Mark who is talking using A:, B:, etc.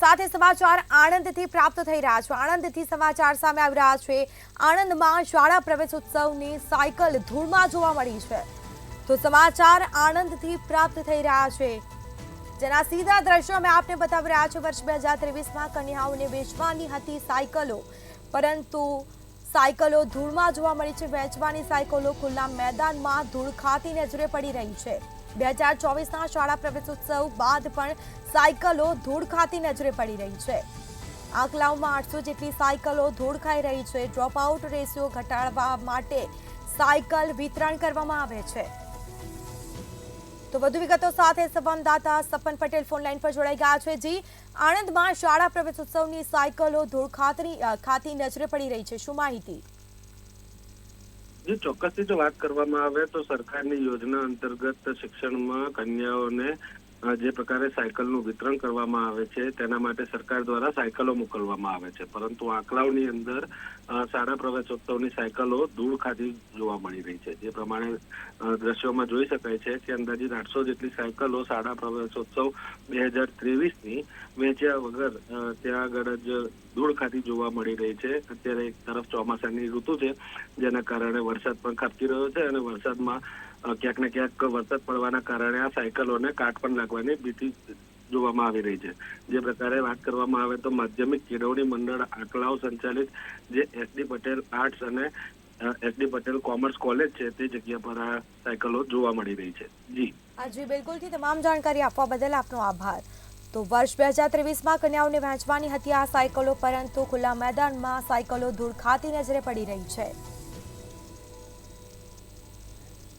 A: સાથે સમાચાર આણંદથી પ્રાપ્ત થઈ રહ્યા છે। આણંદથી સમાચાર સામે આવી રહ્યા છે। આણંદમાં શાળા પ્રવેશોત્સવની સાયકલ ધૂળમાં જોવા મળી છે। તો સમાચાર આણંદથી પ્રાપ્ત થઈ રહ્યા છે, જેના સીધા દ્રશ્યો અમે આપને બતાવી રહ્યા છે। વર્ષ 2023માં કન્યાઓને વેચવાની હતી સાયકલો, પરંતુ સાયકલો ધૂળમાં જોવા મળી છે। વેચવાની સાયકલો ખુલ્લા મેદાનમાં ધૂળ ખાતી નજરે પડી રહી છે। 2024ના શાળા પ્રવેશોત્સવ બાદ પણ સાયકલો ધૂળ ખાતી નજરે પડી રહી છે। આંકલાઓમાં 800 જેટલી સાયકલો ધૂળ ખાઈ રહી છે। ડ્રોપ આઉટ રેશિયો ઘટાડવા માટે સાયકલ વિતરણ કરવામાં આવે છે। તો વધુ વિગતો સાથે સંવાદદાતા સપન પટેલ ફોન લાઈન પર જોડાઈ ગયા છે। જી, આણંદમાં શાળા પ્રવેશોત્સવની સાયકલો ધૂળ ખાતી નજરે પડી રહી છે, શું માહિતી?
B: જે ચોક્કસથી જો વાત કરવામાં આવે તો સરકારની યોજના અંતર્ગત શિક્ષણમાં કન્યાઓને જે પ્રકારે સાયકલનું વિતરણ કરવામાં આવે છે તેના માટે સરકાર દ્વારા સાયકલો મોકલવામાં આવે છે, પરંતુ આંકડાઓની અંદર શાળા પ્રવેશોત્સવની સાયકલો ધૂળ ખાતી જોવા મળી રહી છે। જે પ્રમાણે દ્રશ્યોમાં જોઈ શકાય છે કે અંદાજિત 800 જેટલી સાયકલો શાળા પ્રવેશોત્સવ 2023ની વેચ્યા વગર ત્યાં આગળ જ ધૂળ ખાતી જોવા મળી રહી છે। અત્યારે એક તરફ ચોમાસાની ઋતુ છે, જેના કારણે વરસાદ પણ ખાબકી રહ્યો છે અને વરસાદમાં ક્યાંક ને ક્યાંક વરસાદ પડવાના કારણે આ સાયકલોને કાટ પણ લાગવાની ભીતિ જોવામાં આવી રહી છે। જે પ્રકારે વાત કરવામાં આવે તો માધ્યમિક કેળવણી મંડળ આંકલાઓ સંચાલિત જે SD પટેલ આર્ટ્સ અને SD પટેલ કોમર્સ કોલેજ છે તે જગ્યા પર આ સાયકલો જોવા મળી રહી છે।
A: જી બિલકુલથી તમામ જાણકારી આપવા બદલ આપનો આભાર। તો વર્ષ 2023માં કન્યાઓને વહેંચવાની હતી આ સાયકલો, પરંતુ ખુલ્લા મેદાનમાં સાયકલો ધૂળ ખાતી નજરે પડી રહી છે।